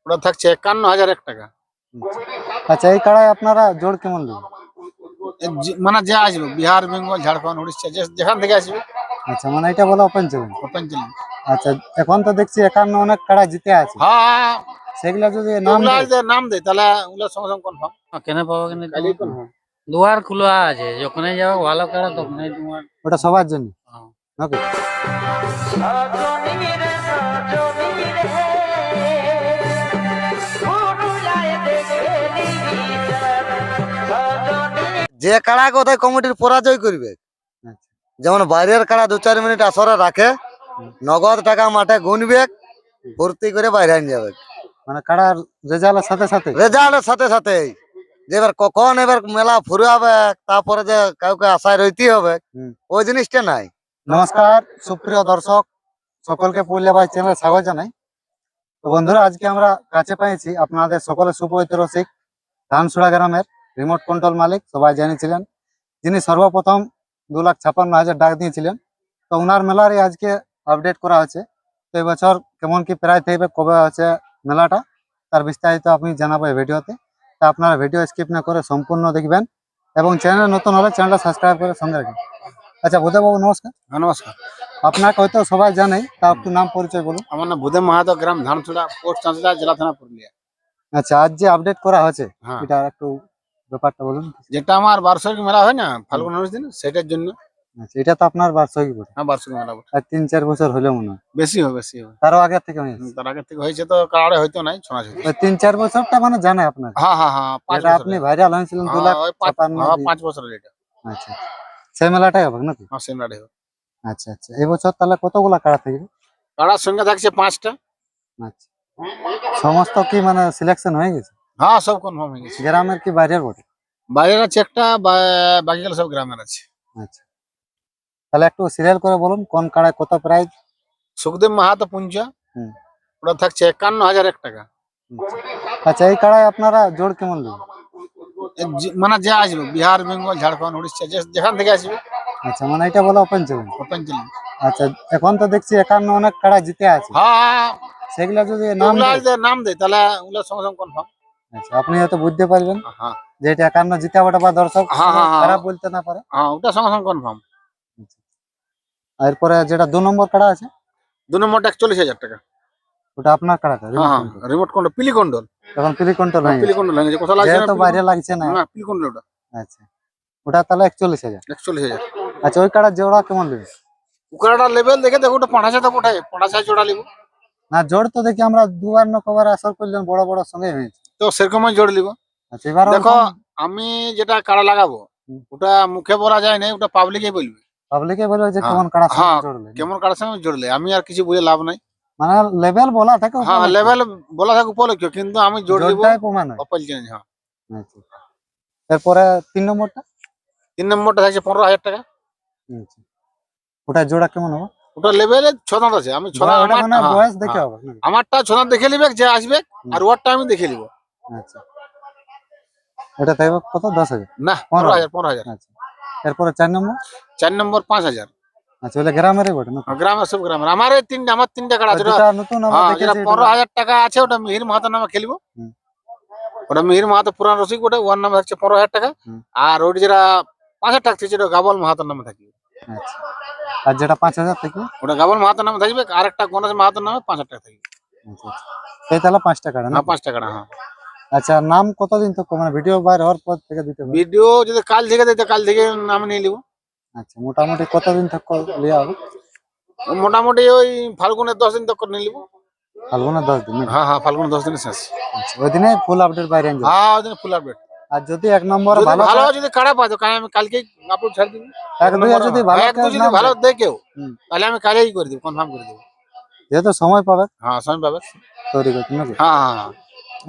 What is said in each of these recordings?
ওটা থাকছে 51,001 টাকা। আচ্ছা, এই কাড়ায় আপনারা জোর কেমন নেবেন? মানে যা আসবে বিহার, বেঙ্গল, ঝাড়খণ্ড, উড়িষ্যা যেখান থেকে আসবে আচ্ছা, মানে এটা বলে ওপেন চ্যালেঞ্জ। Open challenge. আচ্ছা, এখন তো দেখছি 51 অনেক কাড়া জিতে আছে, হ্যাঁ, সেগুলা যদি নাম ওগুলা দেয়, যদি নাম দেয় তাহলে ওগুলা সঙ্গে সঙ্গে কনফার্ম। কেন পাবো কেন কালই কনফার্ম। দুয়ার খোলা আছে, যখনই যাবো ভালো করে তখনই তোমার। ওটা সবার জন্য। হ্যাঁ। ওকে, যে কাড়া কোথায় কমিটির পরাজয় করবে, আচ্ছা, যেমন বাইরের কাড়া 2-4 মিনিট আসরে রাখে, নগদ টাকা মাঠে গুনবে, ভর্তি করে বাইরে আন যাবে মানে কাড়ার রেজাল্টের সাথে সাথে। রেজাল্টের সাথে সাথে। যে এবার কখন এবার মেলা ফুরাবে, তারপরে যে কাউকে আশায় রইতে হবে, ওই জিনিসটা নাই। নমস্কার সুপ্রিয় দর্শক, সকলকে পুরুলিয়া ভাই চ্যানেলে স্বাগত জানাই। তো বন্ধুরা, আজকে আমরা কাছে পেয়েছি আপনাদের সকলের সুপরিচিত রসিক ধানসুড়া গ্রামের রিমোট কন্ট্রোল মালিক, সবাই জানিয়েছিলেন, যিনি সর্বপ্রথম 2,56,000 ডাক দিয়েছিলেন। তো ওনার মেলারই আজকে আপডেট করা হয়েছে। তো এবছর কেমন কি প্রাইস থাকবে, কবে আছে মেলাটা, তার বিস্তারিত আপনি জানাবো এই ভিডিওতে। তা আপনারা ভিডিও স্কিপ না করে সম্পূর্ণ দেখবেন এবং চ্যানেল নতুন হলে চ্যানেলটা সাবস্ক্রাইব করে সঙ্গে রাখবেন। আচ্ছা ভূদেববাবু নমস্কার। হ্যাঁ, নমস্কার। আপনাকে হয়তো সবাই জানে, তা একটু নাম পরিচয় বলুন। আমার নাম ভূদেব মাহাতো, গ্রাম ধানছড়া, পোস্ট চাঁচড়া, জেলা থানা পুরুলিয়া। আচ্ছা, আজ যে আপডেট করা হয়েছে, হ্যাঁ। এটা একটু ব্যাপারটা বলুন। যেটা আমার বার্ষিক মেলা হয় না ফাল্গুন 19 দিন, সেটার জন্য। আচ্ছা, এটা তো আপনার বার্ষিক বটে, হ্যাঁ, বার্ষিক মেলা বটে। আর 3-4 বছর হলো মনে হয়, বেশি হবে, বেশি হবে। তারও আগে থেকে হয়েছে। তার আগে থেকে হয়েছে তো কাড়ে হয়তো নাই, শোনা যায়। ওই 3-4 বছরটা মানে জানে আপনার, হ্যাঁ হ্যাঁ হ্যাঁ, 5 এটা বছর। আপনি ভাইরাল হয়েছিলেন 2,56,000। 5 বছরের এটা। আচ্ছা, সেই মেলাটাই হবে নাকি? হ্যাঁ, সেম রাডে হবে। আচ্ছা আচ্ছা, এই বছর তাহলে কতগুলা কাড়া থাকবে? কাড়ার সংখ্যা থাকছে 5টা। আচ্ছা, সমস্ত কি মানে সিলেকশন হয়ে গেছে? হ্যাঁ, সব কনফার্ম হয়ে গেছে। গ্রামের কি বাইরের বটে? বাইরের আছে একটা, বাকিগুলো সব গ্রামের আছে। আচ্ছা, তাহলে একটু সিরিয়াল করে বলুন কোন কাড়ায় কত প্রাইস। সুখদেব মাহাতো পুঞ্জা, হুম। ওটা থাকছে 51,001 টাকা। আচ্ছা, এই কাড়ায় আপনারা জোর কেমন নেবেন? মানে যা আসবে বিহার, বেঙ্গল, ঝাড়খণ্ড, উড়িষ্যা যেখান থেকে আসবে আচ্ছা, মানে এটা বলে ওপেন চ্যালেঞ্জ। Open challenge. আচ্ছা, এখন তো দেখছি 51 অনেক কাড়া জিতে আছে, হ্যাঁ, সেগুলা যদি নাম ওগুলা দেয়, যদি নাম দেয় তাহলে ওগুলা সঙ্গে সঙ্গে কনফার্ম। আচ্ছা, আপনি হয়তো বুঝতে পারবেন হ্যাঁ যে এটা 51 জিতে ওটা বা দর্শক হ্যাঁ হ্যাঁ হ্যাঁ। খারাপ বলতে না পারে। হ্যাঁ, ওটা সঙ্গে সঙ্গে কনফার্ম। এরপরে যেটা 2 নম্বর কাড়া আছে, 2 নম্বরটা 41,000 টাকা। ওটা আপনার কাড়াটা হ্যাঁ হ্যাঁ, রিমোট কন্ট্রোল, পিলি কন্ট্রোল। তখন প্রি কন্ট্রোল হয়ে গেছে, পিলি কন্ট্রোল হয়ে গেছে। কোথাও লাগছে না, যেহেতু বাইরে লাগছে না। না, পিলি কন্ট্রোল ওটা। আচ্ছা, ওটা তাহলে 41,000। 41,000। আচ্ছা, ওই কাড়া জোড়া কেমন নেবে? উকারটা লেভেল দেখে দেখো, ওটা 5,000 তো ওঠায়, 5,000 জোড়া লিব। না, জোড় তো দেখি আমরা দুবার না কবার আসর করলেন, বড় বড় সঙ্গে হয়েছে। তো সেরকমই জোড় লিব। আচ্ছা, এবার দেখো, আমি যেটা কাড়া লাগাবো হুম। ওটা মুখে বলা যায় না, ওটা পাবলিকই বলবে। পাবলিকে বলে যে হ্যাঁ, কেমন কাড়া হ্যাঁ, সঙ্গে জোড়লে, কেমন কাড়ার সঙ্গে জোড়লে আমি আর কিছু বুঝে লাভ নাই। মানে লেভেল বলা থাকে, হ্যাঁ, লেভেল বলা থাকে উপলক্ষ, কিন্তু আমি জোড় লিব জোড়টাই প্রমাণ হয়। অপল চ্যালেঞ্জ। হ্যাঁ। আচ্ছা, এরপরে 3 নম্বরটা। 3 নম্বরটা থাকছে 15,000 টাকা। আচ্ছা, ওটা জোড়া কেমন হবে? ওটা লেভেলে 6 দাঁত আছে। আমি 6 দাঁত ওটা মানে আমার, বয়স দেখে হবে নাকি? আমারটা 6 দাঁত দেখে নিবে যে আসবে, আর ওয়ারটা আমি দেখে নিব। আচ্ছা, এটা থাকবে কত? 10,000 না, 15,000 15,000। আচ্ছা, এরপরে 4 নম্বর। 4 নম্বর 5,000। আচ্ছা, ওটা গ্রামেরই বটে না? গ্রামের, সব গ্রামের। আমার এই আমার 3টা কাড়া আছে। দুটা নতুন আমরা হ্যাঁ, যেটা দেখেছি। 15,000 টাকা আছে ওটা মিহির মাহাতো নামে খেলব। হুম। ওটা মিহির মাহাতো পুরান রসিক, ওটা ওর নামে হচ্ছে 15,000 টাকা। হুম। আর ওটা যেটা 5,000 টাকা থাকছে ওটা গাবল মাহাতোর নামে থাকবে। আচ্ছা, আর যেটা 5,000 থাকবে ওটা গাবল মাহাতোর নামে থাকবে, আর একটা গণেশ মাহাতোর নামে 5,000 টাকা থাকবে। আচ্ছা আচ্ছা, এই তাহলে 5 টাকা না? হ্যাঁ, 5 টাকা। হ্যাঁ। আচ্ছা, নাম কতদিন তো মানে ভিডিও বাইর হওয়ার পর থেকে দিতে হবে? ভিডিও যদি কাল থেকে দিতে, কাল থেকে নাম নিয়ে নিব। আচ্ছা, মোটামুটি কতদিন থেকে লিয়া হবে? মোটামুটি ওই ফাল্গুনের 10 দিন তক নিয়ে নিব। ফাল্গুনের 10 দিন নাকি? হ্যাঁ হ্যাঁ, ফাল্গুনের 10 দিনের শেষ। আচ্ছা, ওই দিনে ফুল আপডেট বাইরে আনবে। হ্যাঁ, ওই দিন ফুল আপডেট। আর যদি 1 নম্বর যদি ভালো ভালো যদি কাড়া পাই তো আমি কালকেই আপলোড ছাড় দিব। এক দুই যদি ভালো এক দুই যদি নাম ভালো দেয়, দেয় কেউ, হুম, তাহলে আমি কালকেই করে দিব, কনফার্ম করে দিব। যেহেতু সময় পাবে হ্যাঁ, সময় পাবে। তৈরি করতে নাকি? হ্যাঁ হ্যাঁ হ্যাঁ।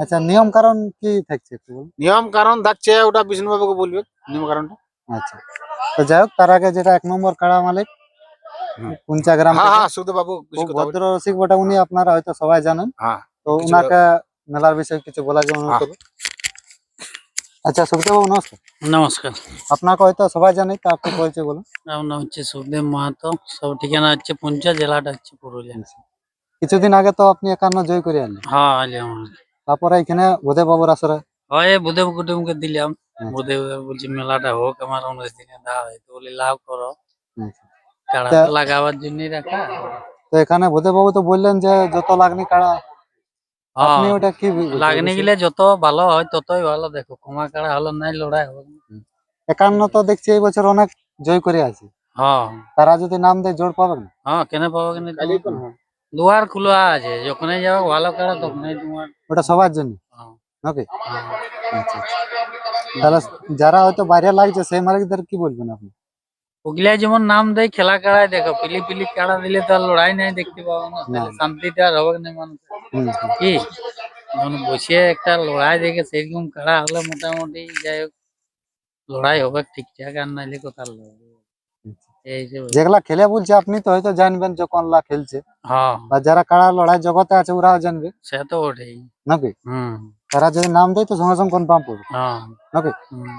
আচ্ছা, নিয়ম কারণ কি থাকছে একটু বলুন। নিয়ম কারণ থাকছে, ওটা বিষ্ণুবাবুকে বলবে নিয়ম কারণটা। আচ্ছা, তো যাই হোক, তার আগে যেটা 1 নম্বর কাড়া মালিক পুঞ্চা গ্রাম হ্যাঁ থেকে, হ্যাঁ, সুখদেব বাবু কিছু খুব কথা বলবে। ভদ্র রসিক বটে উনি, আপনারা হয়তো সবাই জানেন। হ্যাঁ, তো কিছু উনাকে মেলার বিষয়ে কিছু বলার জন্য অনুরোধ করব। আচ্ছা, সুখদেব বাবু নমস্কার। নমস্কার। আপনাকে হয়তো সবাই জানে, তা আপনি পরিচয় বলুন। আমার নাম হচ্ছে সুখদেব মাহাতো, সব ঠিকানা হচ্ছে পুঞ্চা, জেলাটা হচ্ছে পুরুলিয়া। কিছুদিন আগে তো আপনি 51 জয় করে আনলেন। হ্যাঁ, আলি আমার তারপরে এখানে ভূদেব বাবুর আসরে হয় বুধেব কুটুমকে দিলাম, আচ্ছা। বুধেব বলছি মেলাটা হোক আমার 19 দিনে দাও, তো বলি লাভ করো, আচ্ছা। কাড়া তা- তো লাগাবার জন্যই রাখা। তো এখানে ভূদেব বাবু তো বললেন যে যত লাগনি কাড়া, আপনি হ্যাঁ, ওটা কি বলছেন? লাগনি গেলে যত ভালো হয় ততই ভালো, দেখো কমা কাড়া হলো নাই লড়াই হবে না। 51 তো দেখছি এই বছর অনেক জয় করে আছে, হ্যাঁ তারা যদি নাম দেয় জোর পাবেন না? হ্যাঁ, কেন পাবো কেন, দুয়ার খোলা আছে, যখনই যাবো ভালো কাড়া তখনই তোমার। ওটা সবার জন্য হ্যাঁ, ওকে। হ্যাঁ। আচ্ছা আচ্ছা। তাহলে যারা হয়তো বাইরে লাগছে সেই মালিকদের কি বলবেন আপনি? ওগুলা যেমন নাম দেয় খেলা কাড়ায়, দেখো পিলি পিলি কাড়া দিলে তো আর লড়াই নাই দেখতে পাবো না, তাহলে শান্তিতে আর হবে না মানুষ হুম, হুম। কি। যখন বসে একটা লড়াই দেখে সেরকম কাড়া হলে মোটামুটি যাই হোক লড়াই হবে ঠিকঠাক, আর নাইলে কোথাও লড়াই হবে। এই যে যেগুলা খেলে বলছে আপনি তো হয়তো জানবেন যে কোনলা খেলছে, হ্যাঁ, বা যারা কাড়া লড়াই জগতে আছে ওরাও জানবে সে তো ওঠেই। নাকি? হুম, তারা যদি নাম দেয় তো সঙ্গে সঙ্গে কনফার্ম করবে হ্যাঁ, নাকি? হুম।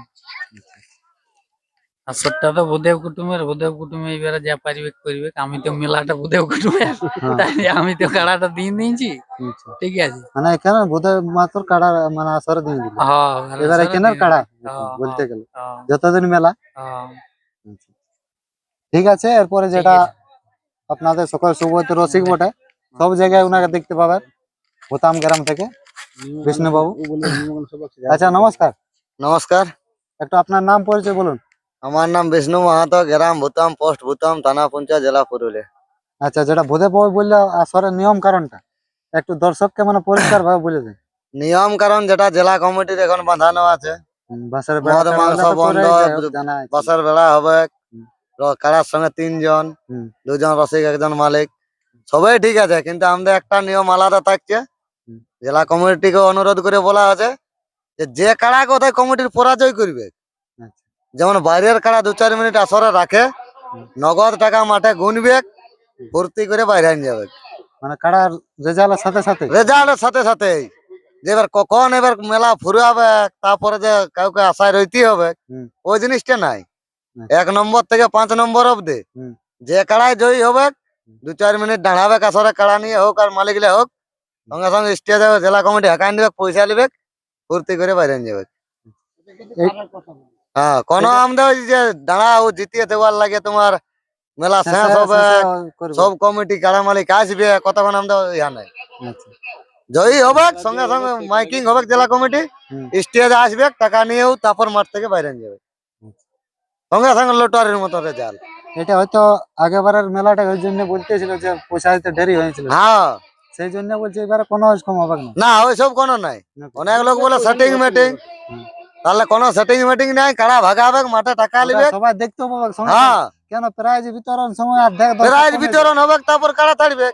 আর সবটা তো ভূদেব কুটুমের, ভূদেব কুটুমে এবারে যা পারিবে করবে, আমি তো মেলাটা ভূদেব কুটুমের, তাই আমি তো কাড়াটা দিয়ে দিয়েছি, আচ্ছা। ঠিক আছে। মানে এখানে বোধহয় মাত্র কাড়া মানে আসরে দিয়ে দিল, হ্যাঁ, এবার এখানের কাড়া হ্যাঁ, বলতে গেলে হ্যাঁ, যতদিন মেলা। হ্যাঁ, আচ্ছা। ঠিক আছে, এরপরে ঠিক যেটা আছে। আপনাদের সকল সুবোধ রসিক বটে, সব জায়গায় ওনাকে দেখতে পাবেন, ভূতাম গ্রাম থেকে বিষ্ণু বাবু। আচ্ছা নমস্কার, নমস্কার, একটু আপনার নাম পরিচয় বলুন। আমার নাম বিষ্ণু মাহাতো, গ্রাম ভূতাম, পোস্ট ভূতাম, থানা পুঞ্চা, জেলা পুরুলিয়া। আচ্ছা, যেটা ভূদেব বাবু বললে আসরের নিয়ম কারণটা একটু দর্শককে মানে পরিষ্কার ভাবে বলে দেন। নিয়ম কারণ যেটা জেলা কমিটির এখন বাঁধানো আছে, বাসের মদ মাংস বন্ধ, জানা আছে। বাসার বেড়া হবে, হুম। কাড়ার সঙ্গে 3 জন, হুম। 2 জন রসিক, 1 জন মালিক, সবাই ঠিক আছে, কিন্তু আমাদের একটা নিয়ম আলাদা থাকছে। হুম। জেলা কমিটিকে অনুরোধ করে বলা আছে যে কাড়া কোথায় কমিটির পরাজয় করবে, আচ্ছা। যেমন বাইরের কাড়া 2-4 মিনিট আসরে রাখে, নগদ টাকা মাঠে গুনবে, ভর্তি করে বাইরে নিয়ে যাবে মানে কাড়ার রেজাল্টের সাথে সাথে রেজাল্টের সাথে সাথে। যে এবার কখন এবার মেলা ফুরাবে, তারপরে যে কাউকে আশায় রইতে হবে, হুম। ওই জিনিসটা নাই। আচ্ছা। 1 নম্বর থেকে 5 নম্বর অব্দি হুম। যে কাড়ায় জয়ী হবে 2-4 মিনিট দাঁড়াবে আসরে, কাড়া নিয়ে হোক আর মালিকলে হোক, সঙ্গে সঙ্গে স্টেজে জেলা কমিটি হাঁকাই নেবে, পয়সা নেবে, ভর্তি করে বাইরে নিয়ে যাবে। হ্যাঁ, কোনো আমাদের ওই যে দাঁড়া ও জিতিয়ে দেওয়ার লাগে তোমার মেলা শেষ হবে, সব কমিটি কাড়া মালিক আসবে, কতক্ষণ আমাদের ইয়া নাই। আচ্ছা। জয়ী হবে সঙ্গে সঙ্গে মাইকিং হবে, জেলা কমিটি হুম। স্টেজে আসবে, টাকা নিয়েও তারপর মাঠ থেকে বাইরে নিয়ে যাবে, সঙ্গে সঙ্গে লোটারের মতো রেজাল্ট। এটা হয়তো আগেবারের মেলাটা ওই জন্য বলতেছিল যে পয়সা দিতে দেরি হয়েছিল, হ্যাঁ, সেই জন্য বলছে এবারে কোনো কম হবে না। না ওইসব কোনো নাই। অনেক লোক বলে সেটিং মেটিং, তাহলে কোনো সেটিং মেটিং নাই, কাড়া ভাগাবে, মাঠে টাকা ওটা নিবে। সবাই দেখতেও পাবে সঙ্গে হ্যাঁ, সঙ্গে। কেন প্রাইজ বিতরণ সময় আর দেখ প্রাইজ বিতরণ হবে, তারপর কাড়া ছাড়বে,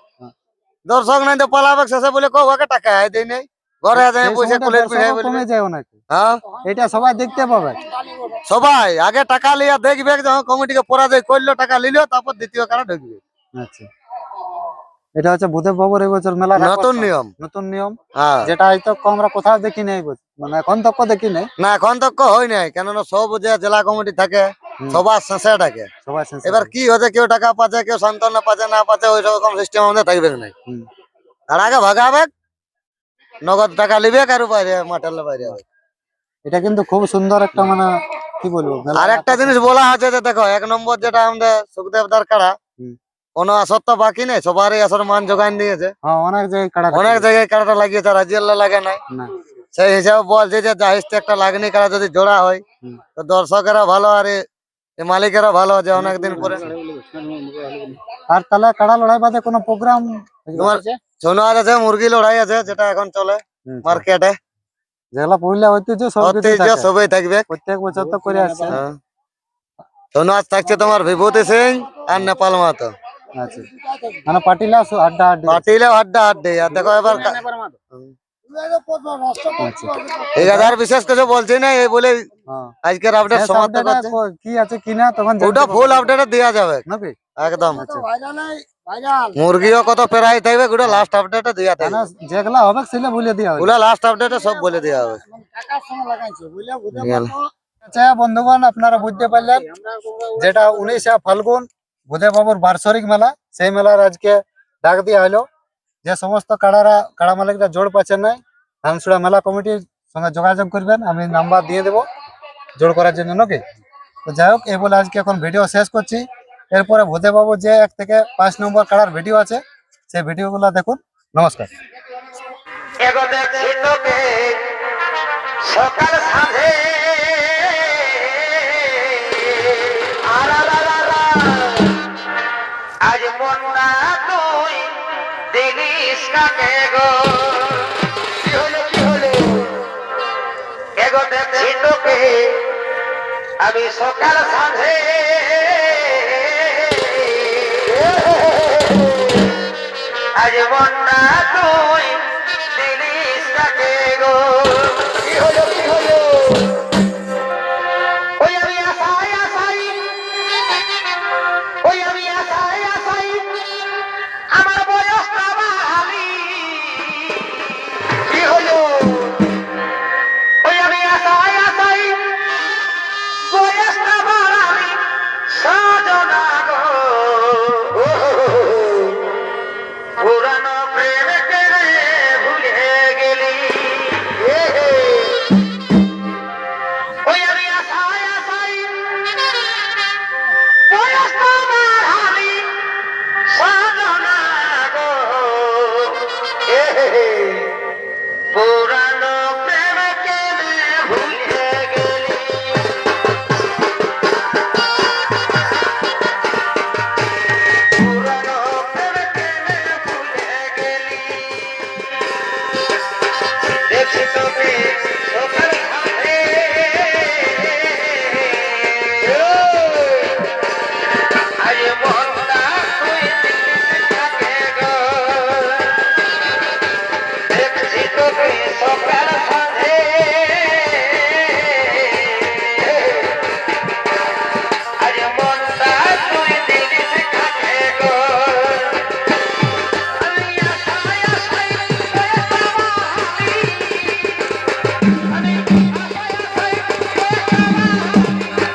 দর্শক নাই তো পালাবে, শেষে বলে ওকে টাকা দেয় নেই, ঘরে যায় পয়সা কুলের পিড়াই বলবে। কমে যায় অনেক, হ্যাঁ, এটা সবাই দেখতে পাবে। সবাই আগে টাকা লিয়া দেখবে, যখন কমিটিকে পরাজয় করলো, টাকা নিল, তারপর দ্বিতীয় কাড়া ঢুকবে। আচ্ছা, এটা হচ্ছে ভূদেব বাবুর এই বছর মেলা নতুন নিয়ম। নতুন নিয়ম, হ্যাঁ, যেটা হয়তো আমরা কোথাও দেখি নাই, মানে এখন তক দেখি নাই। না এখন তো হয় নাই, কেননা সব যে জেলা কমিটি থাকে সবার শেষে থাকে। সবাই শেষে এবার কি হচ্ছে, কেউ টাকা পাচ্ছে, কেউ সান্ত্বনা পাচ্ছে, না পাচ্ছে, ওই রকম সিস্টেম আমাদের থাকবে না। হুম। আর আগে ভাগাবে, নগদ টাকা নিবে, কারো বাইরে মাঠের বাইরে হবে। এটা কিন্তু খুব সুন্দর একটা মানে কি বলবো মেলা। আর একটা জিনিস বলা আছে যে দেখো, 1 নম্বর যেটা আমাদের সুখদেবদার কাড়া, হুম। কোনো আসর তো বাকি নেই, সবারই আসর মান যোগান দিয়েছে, হ্যাঁ, অনেক জায়গায় কাড়া অনেক জায়গায় কাড়াটা লাগিয়েছে, রাজিয়াল লাগে নাই। না। সেই হিসাবে বলছে যে জাহিজতে একটা লাগনি কাড়া যদি জোড়া হয়, হুম। তো দর্শকেরা ভালো, আর এই মালিকেরা ভালো, যে অনেকদিন পরে। আর তাহলে কাড়া লড়াই বাদে কোনো প্রোগ্রাম তোমার সোনার আছে, মুরগি লড়াই আছে, যেটা এখন চলে মার্কেটে, যেগুলা পুরুলিয়া ঐতিহ্য সব কিছু ঐতিহ্য থাকে। সবই থাকবে। প্রত্যেক বছর তো করে আসছে। হ্যাঁ। সোনার থাকছে তোমার বিভূতি সিং আর নেপাল মাহাতো। আচ্ছা, মানে পাটিলা আড্ডা আড্ডি। পাটিলে আড্ডা আড্ডি। আর দেখো এবার ঠিক আছে, আর বিশেষ কিছু বলছি না, এই বলে হ্যাঁ। আজকের আপডেট শেষ সমাপ্ত update করছি। কি আছে কিনা তখন জানতে ওটা পারবো। ফুল আপডেট দেওয়া যাবে নাকি? একদম। আচ্ছা। মুরগিও কত প্রায় থাকবে, ওটা লাস্ট আপডেটে দেওয়া থাকবে। মানে যেগুলা হবে সেগুলা বলে দেওয়া হবে। ওগুলা লাস্ট আপডেটে সব বলে দেওয়া হবে। গেল। আচ্ছা বন্ধুগণ, আপনারা বুঝতে পারলেন যেটা 19 ফাল্গুন ভূদেব বাবুর বার্ষিক মেলা, সেই মেলার আজকে ডাক দেওয়া হলো। যে সমস্ত কাড়া মালিকরা জোর পাচ্ছেন নাই, ধানসুড়া মেলা কমিটির সঙ্গে যোগাযোগ করবেন, আমি নাম্বার দিয়ে দেবো জোড় করার জন্য নাকি। তো যাই হোক, এই বলে আজকে এখন ভিডিও শেষ করছি। এরপরে ভূতে বাবু যে 1 থেকে 5 নম্বর কাড়ার ভিডিও আছে, সেই ভিডিওগুলো দেখুন। নমস্কার। সকাল সাঁঝে আজ মনটা তুই দিলিস কাকে গো, কি হলো এগো দেখছি তোকে আমি সকাল সাঁঝে আজ মনটা তুই দিলিস কাকে গো।